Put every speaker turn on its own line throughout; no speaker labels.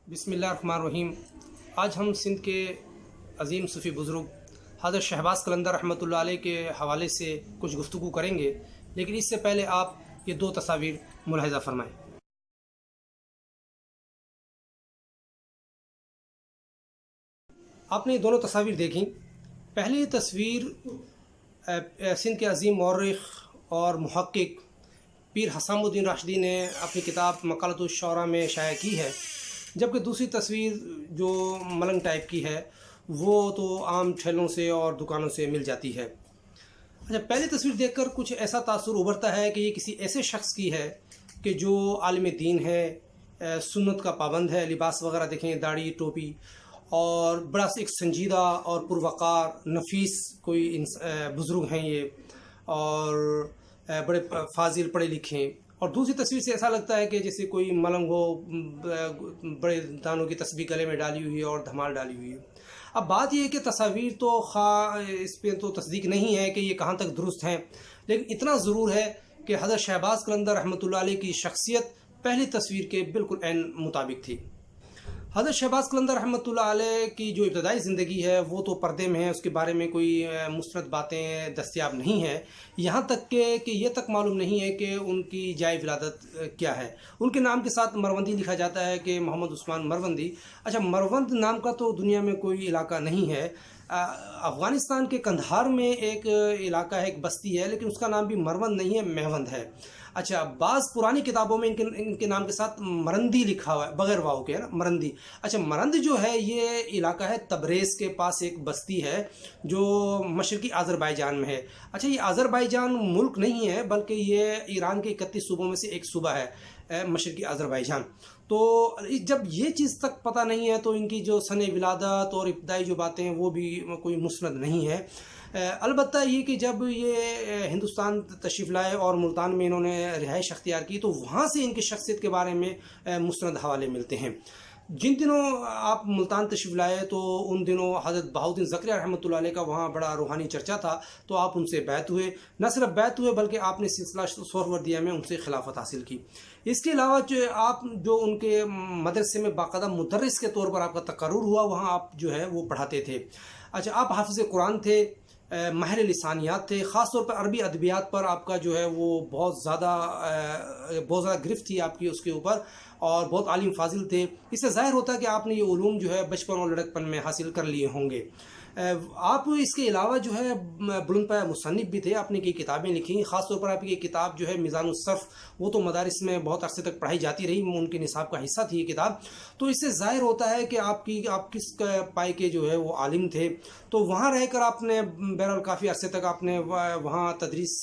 بسم اللہ الرحمن الرحیم۔ آج ہم سندھ کے عظیم صوفی بزرگ حضرت شہباز قلندر رحمۃ اللہ علیہ کے حوالے سے کچھ گفتگو کریں گے، لیکن اس سے پہلے آپ یہ دو تصاویر ملاحظہ فرمائیں۔ آپ نے یہ دونوں تصاویر دیکھیں۔ پہلی تصویر سندھ کے عظیم مورخ اور محقق پیر حسام الدین راشدی نے اپنی کتاب مقالۃ الشعراء میں شائع کی ہے، جبکہ دوسری تصویر جو ملنگ ٹائپ کی ہے وہ تو عام ٹھیلوں سے اور دکانوں سے مل جاتی ہے۔ اچھا، پہلی تصویر دیکھ کر کچھ ایسا تاثر ابھرتا ہے کہ یہ کسی ایسے شخص کی ہے کہ جو عالم دین ہے، سنت کا پابند ہے، لباس وغیرہ دیکھیں، داڑھی ٹوپی، اور بڑا ایک سنجیدہ اور پروقار نفیس کوئی بزرگ ہیں یہ، اور بڑے فاضل پڑھے لکھے۔ اور دوسری تصویر سے ایسا لگتا ہے کہ جیسے کوئی ملنگ ہو، بڑے دانوں کی تسبیح گلے میں ڈالی ہوئی ہے اور دھمال ڈالی ہوئی ہے۔ اب بات یہ ہے کہ تصاویر تو اس پہ تو تصدیق نہیں ہے کہ یہ کہاں تک درست ہیں، لیکن اتنا ضرور ہے کہ حضرت شہباز قلندر رحمۃ اللہ علیہ کی شخصیت پہلی تصویر کے بالکل عین مطابق تھی۔ حضرت شہباز قلندر رحمۃ اللہ علیہ کی جو ابتدائی زندگی ہے وہ تو پردے میں ہے، اس کے بارے میں کوئی مستند باتیں دستیاب نہیں ہیں، یہاں تک کہ یہ تک معلوم نہیں ہے کہ ان کی جائے ولادت کیا ہے۔ ان کے نام کے ساتھ مروندی لکھا جاتا ہے کہ محمد عثمان مروندی۔ اچھا، مروند نام کا تو دنیا میں کوئی علاقہ نہیں ہے۔ افغانستان کے قندھار میں ایک علاقہ ہے، ایک بستی ہے، لیکن اس کا نام بھی مروند نہیں ہے، میوند ہے۔ اچھا، بعض پرانی کتابوں میں ان کے نام کے ساتھ مرندی لکھا ہوا ہے، بغیر واو کے، ہے نا، مرندی۔ اچھا، مرند جو ہے یہ علاقہ ہے تبریز کے پاس، ایک بستی ہے جو مشرقی آذربائیجان میں ہے۔ اچھا، یہ آذربائیجان ملک نہیں ہے، بلکہ یہ ایران کے 31 صوبوں میں سے ایک صوبہ ہے، مشرقی آذربائیجان۔ تو جب یہ چیز تک پتہ نہیں ہے تو ان کی جو سن ولادت اور ابتدائی جو باتیں ہیں وہ بھی کوئی مسند نہیں ہے۔ البتہ یہ کہ جب یہ ہندوستان تشریف لائے اور ملتان میں انہوں نے رہائش اختیار کی تو وہاں سے ان کی شخصیت کے بارے میں مسند حوالے ملتے ہیں۔ جن دنوں آپ ملتان تشریف لائے تو ان دنوں حضرت بہاؤالدین زکریا رحمۃ اللہ علیہ کا وہاں بڑا روحانی چرچا تھا، تو آپ ان سے بیعت ہوئے۔ نہ صرف بیعت ہوئے بلکہ آپ نے سلسلہ سہروردیہ میں ان سے خلافت حاصل کی۔ اس کے علاوہ جو ان کے مدرسے میں باقاعدہ مدرس کے طور پر آپ کا تقرر ہوا، وہاں آپ جو ہے وہ پڑھاتے تھے۔ اچھا، آپ حافظ قرآن تھے، ماہر لسانیات تھے، خاص طور پر عربی ادبیات پر آپ کا جو ہے وہ بہت زیادہ گرفت تھی آپ کی اس کے اوپر، اور بہت عالم فاضل تھے۔ اس سے ظاہر ہوتا ہے کہ آپ نے یہ علوم جو ہے بچپن اور لڑکپن میں حاصل کر لیے ہوں گے۔ آپ اس کے علاوہ جو ہے بلند پایہ مصنف بھی تھے، آپ نے کئی کتابیں لکھی، خاص طور پر آپ کی یہ کتاب جو ہے میزان الصرف، وہ تو مدارس میں بہت عرصے تک پڑھائی جاتی رہی، ان کے نصاب کا حصہ تھی یہ کتاب۔ تو اس سے ظاہر ہوتا ہے کہ آپ کس پائے کے جو ہے وہ عالم تھے۔ تو وہاں رہ کر آپ نے بہرحال کافی عرصے تک آپ نے وہاں تدریس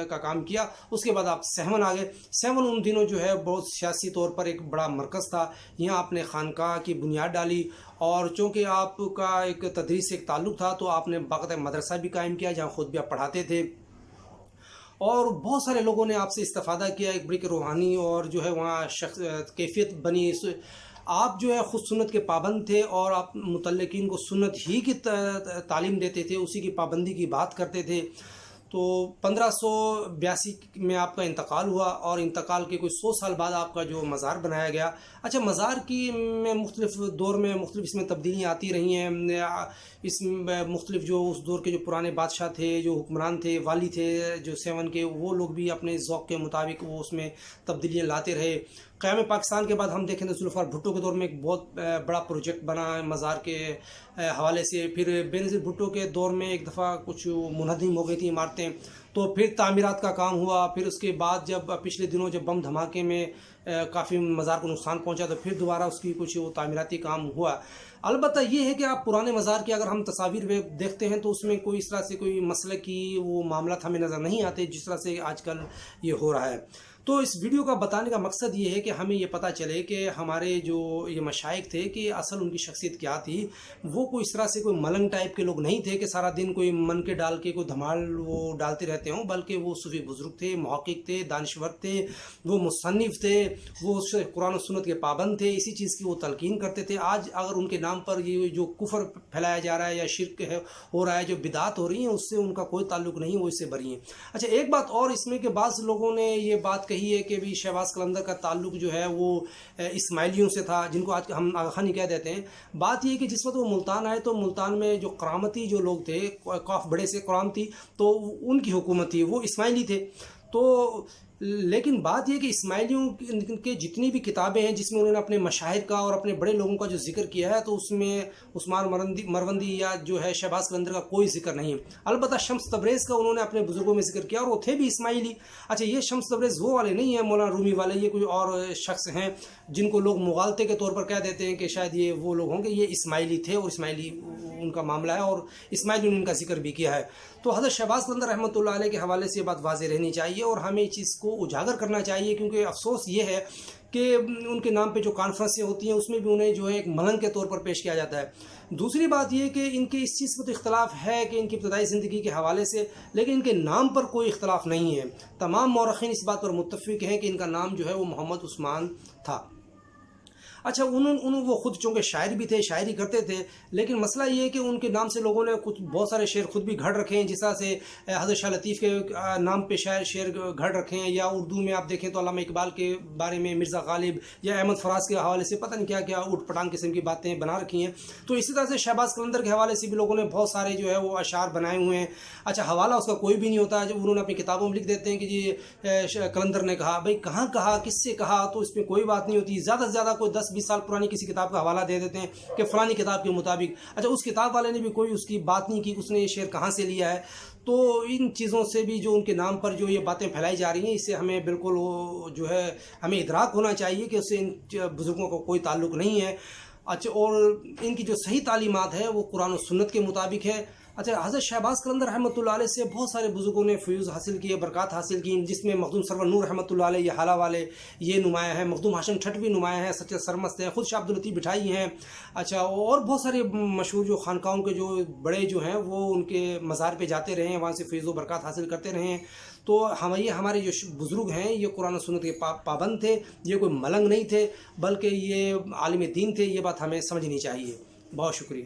کا کام کیا۔ اس کے بعد آپ سہون آ گئے۔ سہون ان دنوں جو ہے بہت سیاسی طور پر ایک بڑا مرکز تھا، یہاں آپ نے خانقاہ کی بنیاد ڈالی، اور چونکہ آپ کا ایک تدریس سے ایک تعلق تھا تو آپ نے باقاعدہ مدرسہ بھی قائم کیا جہاں خود بھی آپ پڑھاتے تھے، اور بہت سارے لوگوں نے آپ سے استفادہ کیا، ایک بڑی روحانی اور جو ہے وہاں کیفیت بنی۔ آپ جو ہے خود سنت کے پابند تھے اور آپ متعلقین کو سنت ہی کی تعلیم دیتے تھے، اسی کی پابندی کی بات کرتے تھے۔ تو 1582 میں آپ کا انتقال ہوا، اور انتقال کے کوئی 100 سال بعد آپ کا جو مزار بنایا گیا۔ اچھا، مزار میں مختلف دور میں مختلف اس میں تبدیلیاں آتی رہی ہیں۔ اس میں مختلف جو اس دور کے جو پرانے بادشاہ تھے، جو حکمران تھے، والی تھے جو سیون کے، وہ لوگ بھی اپنے ذوق کے مطابق وہ اس میں تبدیلیاں لاتے رہے۔ قیام پاکستان کے بعد ہم دیکھیں تو ذوالفقار بھٹو کے دور میں ایک بہت بڑا پروجیکٹ بنا مزار کے حوالے سے۔ پھر بینظیر بھٹو کے دور میں ایک دفعہ کچھ منہدم ہو گئی تھی عمارتیں، تو پھر تعمیرات کا کام ہوا۔ پھر اس کے بعد جب پچھلے دنوں جب بم دھماکے میں کافی مزار کو نقصان پہنچا تو پھر دوبارہ اس کی کچھ وہ تعمیراتی کام ہوا۔ البتہ یہ ہے کہ آپ پرانے مزار کی اگر ہم تصاویر میں دیکھتے ہیں تو اس میں کوئی اس طرح سے کوئی مسئلہ کی وہ معاملات ہمیں نظر نہیں آتے جس طرح سے آج کل یہ ہو رہا ہے۔ تو اس ویڈیو کا بتانے کا مقصد یہ ہے کہ ہمیں یہ پتہ چلے کہ ہمارے جو یہ مشائخ تھے کہ اصل ان کی شخصیت کیا تھی۔ وہ کوئی اس طرح سے کوئی ملنگ ٹائپ کے لوگ نہیں تھے کہ سارا دن کوئی من کے ڈال کے کوئی دھمال وہ ڈالتے رہتے ہوں، بلکہ وہ صوفی بزرگ تھے، محقق تھے، دانشور تھے، وہ مصنف تھے، وہ قرآن و سنت کے پابند تھے، اسی چیز کی وہ تلقین کرتے تھے۔ آج اگر ان کے نام پر یہ جو کفر پھیلایا جا رہا ہے یا شرک ہو رہا ہے، جو بدعات ہو رہی ہیں، اس سے ان کا کوئی تعلق نہیں، وہ اس سے بری ہیں۔ اچھا، ایک بات اور اس میں کہ بعض لوگوں نے یہ بات کہی کہی ہے کہ بھی شہباز قلندر کا تعلق جو ہے وہ اسماعیلیوں سے تھا، جن کو آج ہم آغا خانی کہہ دیتے ہیں۔ بات یہ ہے کہ جس وقت وہ ملتان آئے تو ملتان میں جو کرامتی جو لوگ تھے، قاف بڑے سے کرام تھی، تو ان کی حکومت تھی، وہ اسماعیلی تھے۔ تو لیکن بات یہ کہ اسماعیلیوں کے جتنی بھی کتابیں ہیں جس میں انہوں نے اپنے مشاہیر کا اور اپنے بڑے لوگوں کا جو ذکر کیا ہے، تو اس میں عثمان مروندی یا جو ہے شہباز قلندر کا کوئی ذکر نہیں ہے۔ البتہ شمس تبریز کا انہوں نے اپنے بزرگوں میں ذکر کیا، اور وہ تھے بھی اسماعیلی۔ اچھا، یہ شمس تبریز وہ والے نہیں ہیں مولانا رومی والے، یہ کوئی اور شخص ہیں جن کو لوگ مغالطے کے طور پر کہہ دیتے ہیں کہ شاید یہ وہ لوگ ہوں گے۔ یہ اسماعیلی تھے اور اسماعیلی ان کا معاملہ ہے، اور اسماعیلی نے ان کا ذکر بھی کیا ہے۔ تو حضرت شہباز قلندر رحمۃ اللہ علیہ کے حوالے سے یہ بات واضح رہنی چاہیے، اور ہمیں اس چیز کو اجاگر کرنا چاہیے، کیونکہ افسوس یہ ہے کہ ان کے نام پہ جو کانفرنسیں ہوتی ہیں اس میں بھی انہیں جو ہے ایک ملنگ کے طور پر پیش کیا جاتا ہے۔ دوسری بات یہ کہ ان کے اس چیز پر تو اختلاف ہے کہ ان کی ابتدائی زندگی کے حوالے سے، لیکن ان کے نام پر کوئی اختلاف نہیں ہے۔ تمام مورخین اس بات پر متفق ہیں کہ ان کا نام جو ہے وہ محمد عثمان تھا۔ اچھا، وہ خود چونکہ شاعر بھی تھے، شاعری کرتے تھے، لیکن مسئلہ یہ ہے کہ ان کے نام سے لوگوں نے کچھ بہت سارے شعر خود بھی گھڑ رکھے ہیں، جس طرح سے حضرت شاہ لطیف کے نام پہ شعر گھڑ رکھے ہیں، یا اردو میں آپ دیکھیں تو علامہ اقبال کے بارے میں مرزا غالب یا احمد فراز کے حوالے سے پتہ نہیں کیا کیا اوٹ پٹانگ قسم کی باتیں بنا رکھی ہیں۔ تو اسی طرح سے شہباز قلندر کے حوالے سے بھی لوگوں نے بہت سارے جو ہے وہ اشعار بنائے ہوئے ہیں۔ اچھا، حوالہ اس کا کوئی بھی نہیں ہوتا، جب انہوں نے اپنی کتابوں میں لکھ دیتے ہیں کہ جی قلندر نے کہا، بھائی کہاں کہا، کس سے کہا، تو اس میں کوئی بات نہیں ہوتی۔ زیادہ سے زیادہ کوئی 10-20 سال پرانی کسی کتاب کا حوالہ دے دیتے ہیں کہ فلانی کتاب کے مطابق۔ اچھا، اس کتاب والے نے بھی کوئی اس کی بات نہیں کی اس نے یہ شعر کہاں سے لیا ہے۔ تو ان چیزوں سے بھی جو ان کے نام پر جو یہ باتیں پھیلائی جا رہی ہیں، اس سے ہمیں بالکل جو ہے ہمیں ادراک ہونا چاہیے کہ اس سے ان بزرگوں کا کوئی تعلق نہیں ہے۔ اچھا، اور ان کی جو صحیح تعلیمات ہے وہ قرآن و سنت کے مطابق ہے۔ اچھا، حضرت شہباز قلندر رحمۃ اللہ علیہ سے بہت سارے بزرگوں نے فیوز حاصل کیے، برکات حاصل کی، جس میں مخدوم سرور نور رحمۃ اللہ علیہ یہ حالہ والے یہ نمایاں ہیں، مخدوم ہاشم ٹھٹ بھی نمایاں ہیں، سچے سرمست ہیں، خود شاہ عبداللطیف بٹھائی ہیں۔ اچھا، اور بہت سارے مشہور جو خانقاہوں کے جو بڑے جو ہیں وہ ان کے مزار پہ جاتے رہے ہیں، وہاں سے فیض و برکات حاصل کرتے رہے ہیں۔ تو ہمارے جو بزرگ ہیں یہ قرآن و سنت کے پابند تھے، یہ کوئی ملنگ نہیں تھے، بلکہ یہ عالم دین تھے۔ یہ بات ہمیں سمجھنی چاہیے۔ بہت شکریہ۔